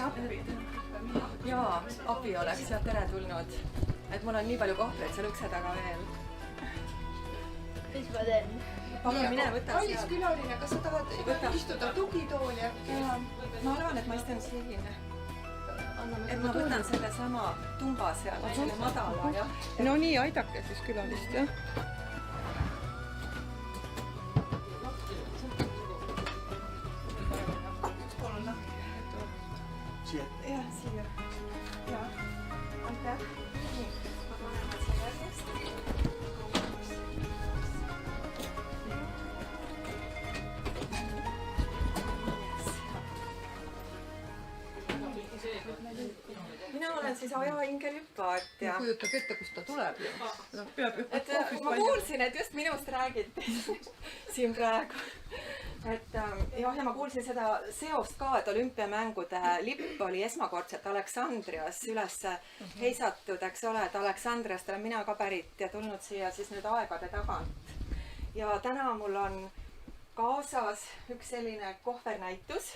appi. Jaa, abi oleks ja tere tulnud. Et mul on nii palju kohvreid seal ukse taga veel. Mis ma teen? Palun mine, võta Kallis külaline, kas sa tahad istuda tugitooli äkki? Ma arvan, et ma istun siin. Et ma võtan selle sama tumba seal, selle madala, jah. No nii, aidake siis külalist, jah. Jah, siia. Jah, aitäh. Nii, ma panen nad siia järjest. Mina olen siis ajahingelüpaatja. Kujutab ette, kust ta tuleb. Ma kuulsin, et just minust räägiti siin praegu. Et jah, ja ma kuulsin seda seost ka, et olümpiamängude lipp oli esmakordselt Aleksandrias üles heisatud, eks ole, et Aleksandriast olen mina ka pärit ja tulnud siia siis nüüd aegade tagant. Ja täna mul on kaasas üks selline kohvernäitus.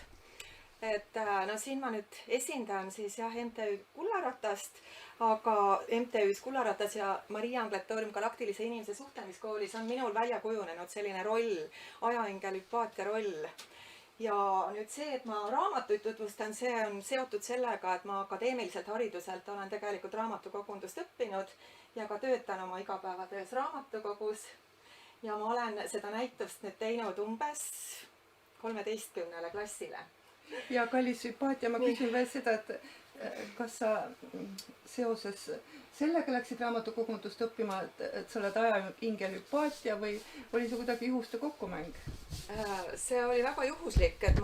Et no siin ma nüüd esindan siis jah MTÜ Kullaratast, aga MTÜs Kullaratas ja Maria Angletoorium galaktilise inimese suhtlemiskoolis on minul välja kujunenud selline roll, ajahingelüpaatia roll. Ja nüüd see, et ma raamatuid tutvustan, see on seotud sellega, et ma akadeemiliselt hariduselt olen tegelikult raamatukogundust õppinud ja ka töötan oma igapäevatöös raamatukogus. Ja ma olen seda näitust nüüd teinud umbes 13 klassile. Ja kallis sümpaatia, ma küsin veel seda, et kas sa seoses sellega läksid raamatukogundust õppima, et sa oled ajahingelüpaatia või oli see kuidagi juhuste kokkumäng? See oli väga juhuslik, et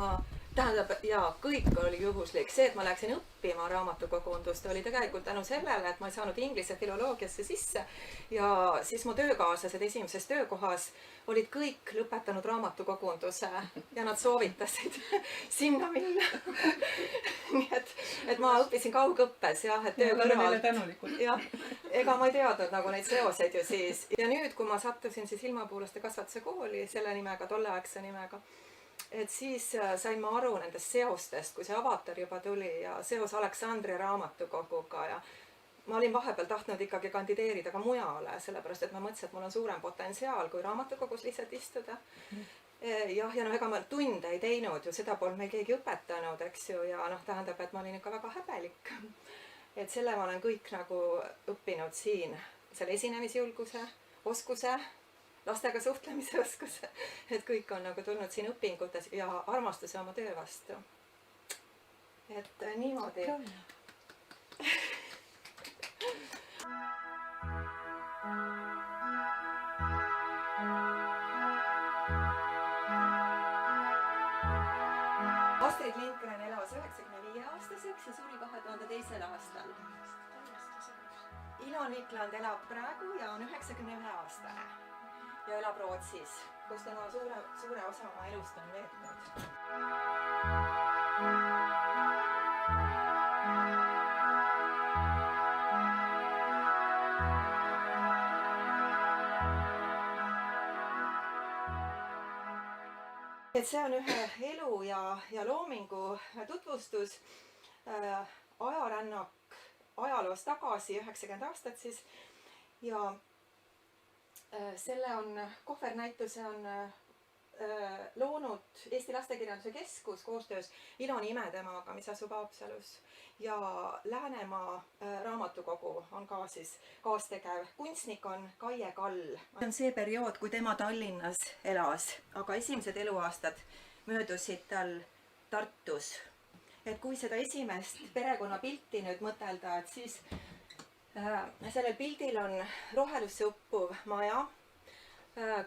kõik oli juhuslik. See, et ma läksin õppima raamatukogundust, oli tegelikult tänu sellele, et ma ei saanud inglise filoloogiasse sisse ja siis mu töökaaslased esimeses töökohas olid kõik lõpetanud raamatukogunduse ja nad soovitasid sinna minna. Nii et ma õppisin kaugõppes, jah, et töö kõrval. Jah, ega ma ei teadnud nagu neid seoseid ju siis. Ja nüüd, kui ma sattusin siis ilmapuulaste kasvatuse kooli selle nimega, tolleaegse nimega, et siis sain ma aru nendest seostest, kui see avatar juba tuli ja seos Aleksandria raamatukoguga ja ma olin vahepeal tahtnud ikkagi kandideerida ka mujale, sellepärast et ma mõtlesin, et mul on suurem potentsiaal kui raamatukogus lihtsalt istuda. Jah, ja ega ma tunde ei teinud ju, seda polnud meil keegi õpetanud, eks ju, ja tähendab, et ma olin ikka väga häbelik. Et selle ma olen kõik nagu õppinud siin, selle esinemisjulguse, oskuse, lastega suhtlemise oskuse, et kõik on nagu tulnud siin õpingutes ja armastuse oma töö vastu. Et niimoodi. Astrid Lindgren elas 95-aastaseks ja suri 2002. aastal. Ilo Nikland elab praegu ja on 91-aastane ja elab Rootsis, kus tema suure osa oma elust on veetnud. Et see on ühe elu ja loomingu tutvustus, ajarännak ajaloos tagasi 90 aastat siis ja selle kohvernäituse on loonud Eesti Lastekirjanduse Keskus koostöös Iloni Imedemaga, mis asub Haapsalus ja Läänemaa raamatukogu on ka siis kaastegev. Kunstnik on Kaie Kall. See on see periood, kui tema Tallinnas elas, aga esimesed eluaastad möödusid tal Tartus. Et kui seda esimest perekonnapilti nüüd mõtelda, et siis sellel pildil on rohelusse uppuv maja.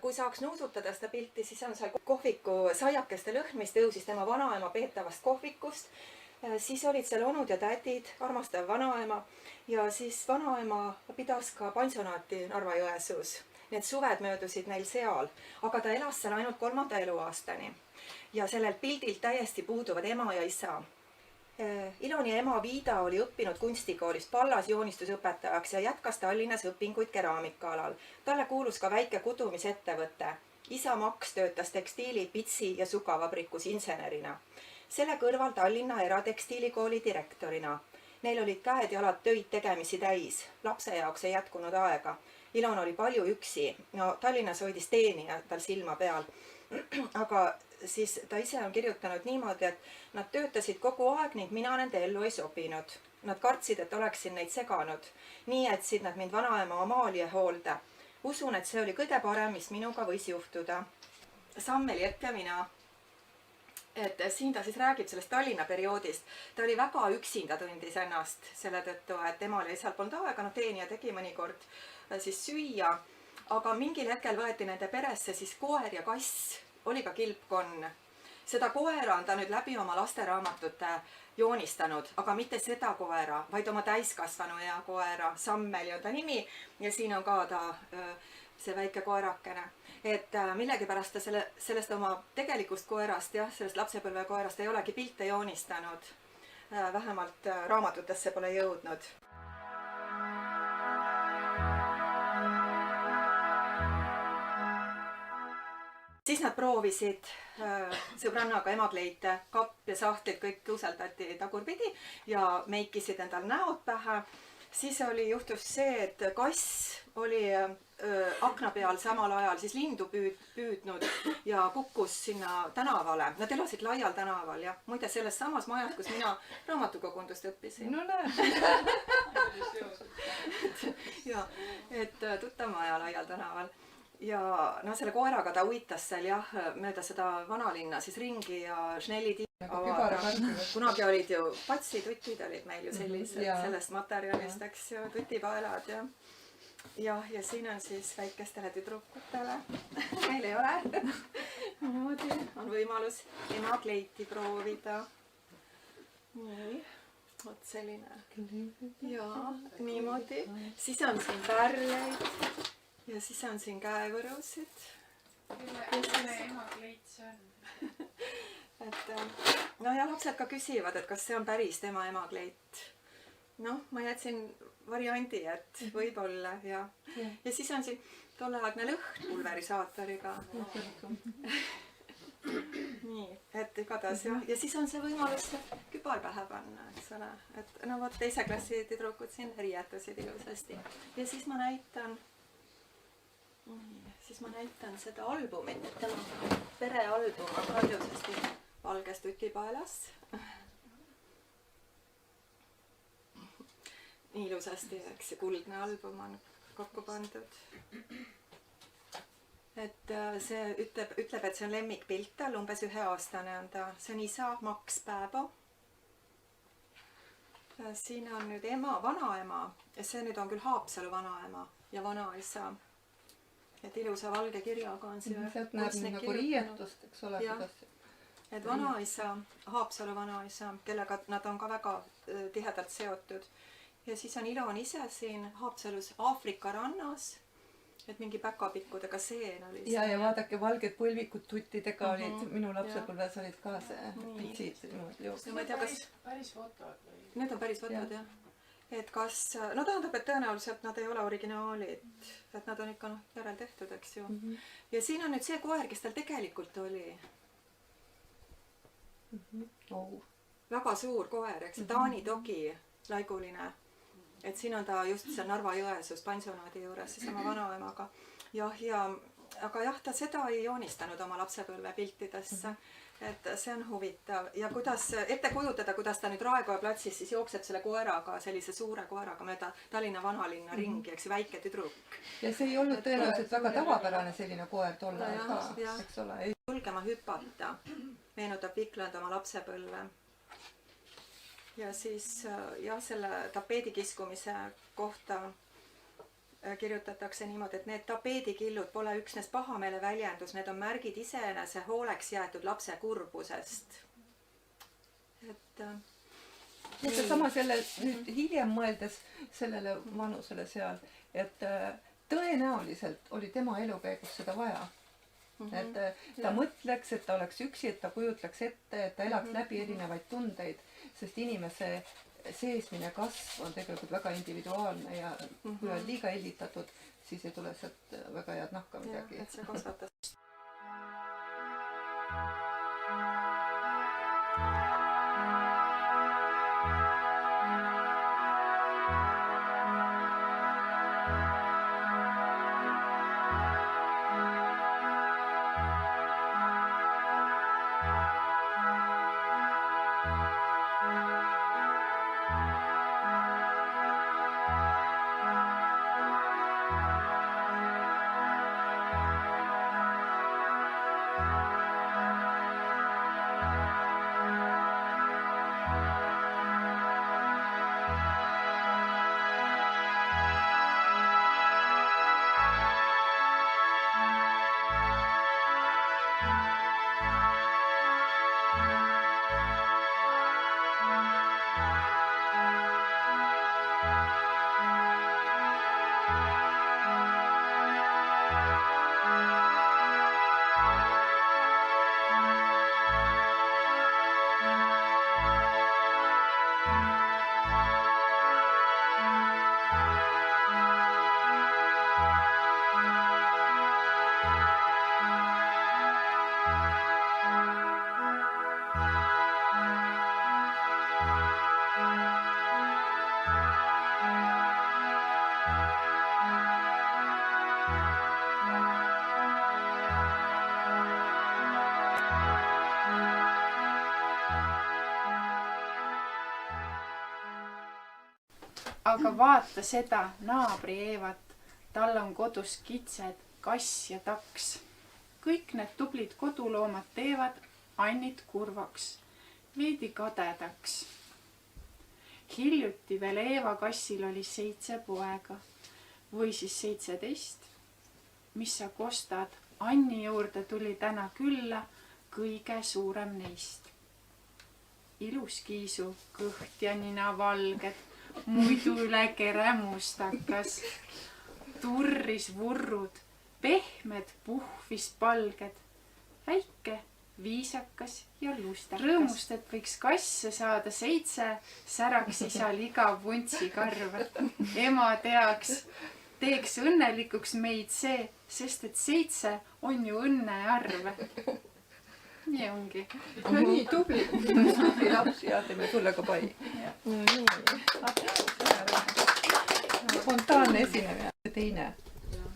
Kui saaks nuusutada seda pilti, siis on seal kohviku saiakeste lõhn, mis tõusis tema vanaema peetavast kohvikust. Siis olid seal onud ja tädid, armastav vanaema ja siis vanaema pidas ka pensionaati Narva-Jõesuus. Need suved möödusid neil seal, aga ta elas seal ainult 3. eluaastani. Ja sellel pildil täiesti puuduvad ema ja isa. Iloni ema Viida oli õppinud kunstikoolis Pallas joonistusõpetajaks ja jätkas Tallinnas õpinguid keraamikaalal. Talle kuulus ka väike kudumisettevõte. Isa Maks töötas tekstiili, pitsi ja sukavabrikus insenerina. selle kõrval Tallinna Eratekstiilikooli direktorina. Neil olid käed-jalad töid tegemisi täis, lapse jaoks ei jätkunud aega. Ilon oli palju üksi, no Tallinnas hoidis teenija tal silma peal. Aga siis ta ise on kirjutanud niimoodi, et nad töötasid kogu aeg ning mina nende ellu ei sobinud. Nad kartsid, et oleksin neid seganud. Nii jätsid nad mind vanaema Amalie hoolde. Usun, et see oli kõige parem, mis minuga võis juhtuda. Sammeli Epp ja mina. Et siin ta siis räägib sellest Tallinna perioodist. Ta oli väga üksinda, tundis ennast selle tõttu, et emal ja isal polnud aega, teenija tegi mõnikord siis süüa. Aga mingil hetkel võeti nende peresse siis koer ja kass, oli ka kilpkonn. Seda koera on ta nüüd läbi oma lasteraamatute joonistanud, aga mitte seda koera, vaid oma täiskasvanu ea koera. Sammeli on ta nimi ja siin on ka ta see väike koerakene. Et millegipärast ta sellest oma tegelikust koerast, sellest lapsepõlve koerast ei olegi pilte joonistanud. Vähemalt raamatutesse pole jõudnud. Siis nad proovisid sõbrannaga emakleite, kapp ja sahtlid kõik tõuseldati tagurpidi ja meikisid endal näod pähe. Siis juhtus see, et kass oli akna peal samal ajal siis lindu püüdnud ja kukkus sinna tänavale. Nad elasid laial tänaval ja muide selles samas majas, kus mina raamatukogundust õppisin. No näed. Ja, et tuttav maja laial tänaval. Ja selle koeraga ta uitas seal mööda seda vanalinna siis ringi ja šnellid kunagi olid ju patsid, tutid olid meil ju sellised sellest materjalist, eks ju, tutipaelad ja siin on siis väikestele tüdrukutele. Meil ei ole. Niimoodi on võimalus emakleiti proovida. Nii, vot selline. Ja niimoodi. Siis on siin pärleid. Ja siis on siin käevõrusid. Kelle emakleit see on? Ja lapsed ka küsivad, et kas see on päris tema emakleit. Ma jätsin variandi, et võib-olla ja siis on siin tolleaegne lõhn pulverisaatoriga. Nii, et igatahes ja siis on see võimalus kübar pähe panna, eks ole. Et vot teise klassi tüdrukud siin riietusid ilusasti. Ja siis ma näitan seda albumit, tema perealbum on ka ilusasti valges tutipaelas. Nii ilusasti, eks kuldne album on kokku pandud. Et see ütleb, et see on lemmikpilt tal, umbes 1-aastane on ta. See on isa Max Pääbo. Siin on nüüd vanaema ja see nüüd on küll Haapsalu vanaema ja vanaisa. Et ilusa valge kirjaga on see. Sealt näeb nagu riietust, eks ole. Et vanaisa, Haapsalu vanaisa, kellega nad on ka väga tihedalt seotud. Ja siis on Ilon ise siin Haapsalus Aafrika rannas. Et mingi päkapikkudega seen oli see. Ja vaadake, valged põlvikud tuttidega olid, minu lapsepõlves olid ka see pitsid. Päris fotod või? Need on päris fotod, jah. Et kas, tähendab, et tõenäoliselt nad ei ole originaalid, et nad on ikka järel tehtud, eks ju. Ja siin on nüüd see koer, kes tal tegelikult oli. Väga suur koer, eks, Taani Dogi, laiguline. Et siin on ta just seal Narva Jõesus pansionaadi juures, siis oma vanaemaga. Aga ta seda ei joonistanud oma lapsepõlve piltidesse. Et see on huvitav ja kuidas ette kujutada, kuidas ta nüüd Raekoja platsis siis jookseb selle koeraga, sellise suure koeraga mööda Tallinna vanalinna ringi, eks väike tüdruk. Ja see ei olnud tõenäoliselt väga tavapärane selline koer tolle ka, eks ole. Julgema hüpata, meenutab Vikland oma lapsepõlve. Ja siis selle tapeedikiskumise kohta kirjutatakse niimoodi, et need tapeedikillud pole üksnes pahameele väljendus, need on märgid iseenese hooleks jäetud lapse kurbusest. Ja samas jälle nüüd hiljem mõeldes sellele vanusele seal, et tõenäoliselt oli tema elukäigus seda vaja. Et ta mõtleks, et ta oleks üksi, et ta kujutleks ette, et ta elaks läbi erinevaid tundeid, sest inimese seesmine kasv on tegelikult väga individuaalne ja kui on liiga hellitatud, siis ei tule sealt väga head nahka midagi. Et see kasvatas. aga vaata seda naabri Eevat, tal on kodus kitsed, kass ja taks. kõik need tublid koduloomad teevad Annit kurvaks, veidi kadedaks. hiljuti veel Eeva kassil oli 7 poega või siis 17. mis sa kostad, Anni juurde tuli täna külla kõige suurem neist. ilus kiisu, kõht ja nina valged, muidu üle kere mustakas. turris vurrud, pehmed puhvis palged, väike, viisakas ja lustakas. rõõmust, et võiks kasse saada 7, säraks isal iga vuntsikarv. ema teeks õnnelikuks meid see, sest et 7 on ju õnnearv. nii ongi. nii tubli laps ja teeme sulle ka pai. Spontaanne esinemine. Teine.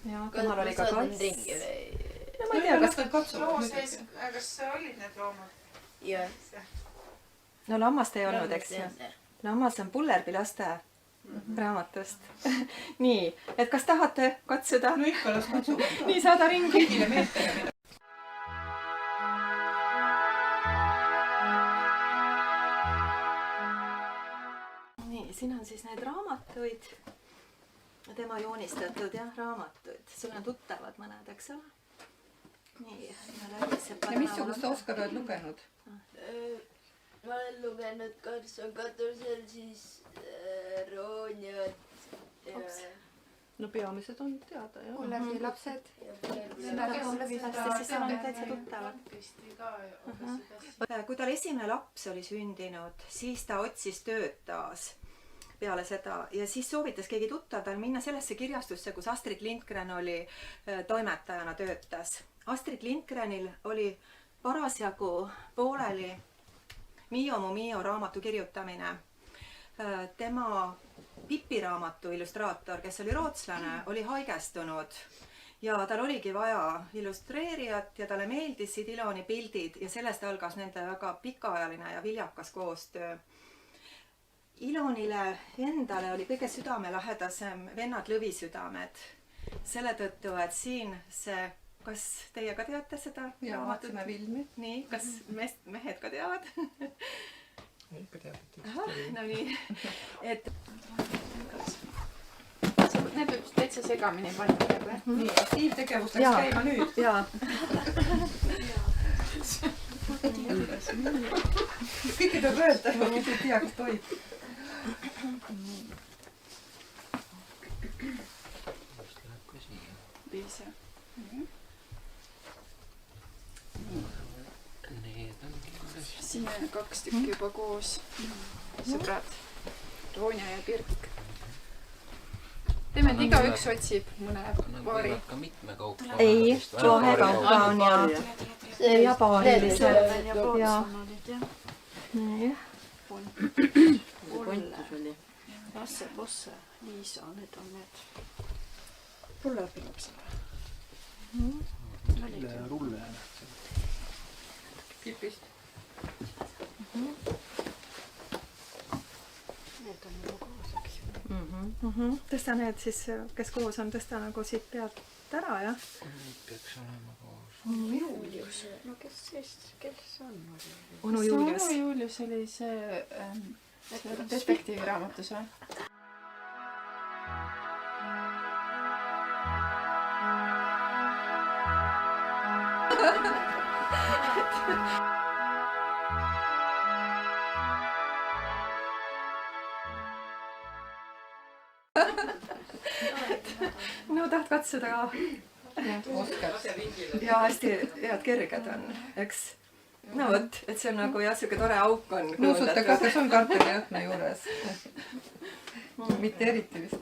ja temal oli ka kass. no ma ei tea, kas nad katsuvad. kas olid need loomad? jah. no lammast ei olnud, eks ju. lammas on Pullerbi laste raamatust. nii, et kas tahate katsuda? no ikka, las katsuvad. nii, saada ringi. kõigile meeltele. nii, siin on siis need raamatuid. tema joonistatud raamatuid. sul on tuttavad mõned, eks ole? nii, ja missugust sa, Oskar, oled lugenud? ma olen lugenud Karlsson katusel, siis Rooniat ja no peamised on teada, jah. Pullerbi lapsed. kui tal esimene laps oli sündinud, siis ta otsis tööd taas peale seda ja siis soovitas keegi tuttav tal minna sellesse kirjastusse, kus Astrid Lindgren oli toimetajana töötas. Astrid Lindgrenil oli parasjagu pooleli Mio mu Mio raamatu kirjutamine. tema Pipi raamatu illustraator, kes oli rootslane, oli haigestunud ja tal oligi vaja illustreerijat ja talle meeldisid Iloni pildid ja sellest algas nende väga pikaajaline ja viljakas koostöö. Ilonile endale oli kõige südamelähedasem Vennad Lõvisüdamed. Selle tõttu, et siin see, kas teie ka teate seda? ja vaatasime filmi. nii, kas mehed ka teavad? ikka teab, no nii, et Need võib täitsa segamini panna. nii, aktiivtegevus läks käima nüüd. jaa. kõike tuleb öelda, aga kes ei tea, kas tohib. Liisa. siin on 2 tükki juba koos. sõbrad, Roonja ja Birk. teeme, et igaüks otsib mõne paari. ka mitmekaupa. ei, kohe kaupa on ja paarilised. ja. nii. Lasse, Bosse, Liisa, need on need. Pullerbi lapsed. rulle. Kipist. Need on nagu koos, eks ju. tõsta need siis, kes koos on, tõsta nagu siit pealt ära, jah? Neid peaks olema koos. Julius. No kes on? Onu Julius. Onu Julius oli see detektiiviraamatus või? no tahad katsuda ka? Oskar. ja hästi head kerged on, eks? no vot, et see on nagu jah, siuke tore auk on. nuusutage, kas on kartuliõhna juures. mitte eriti vist.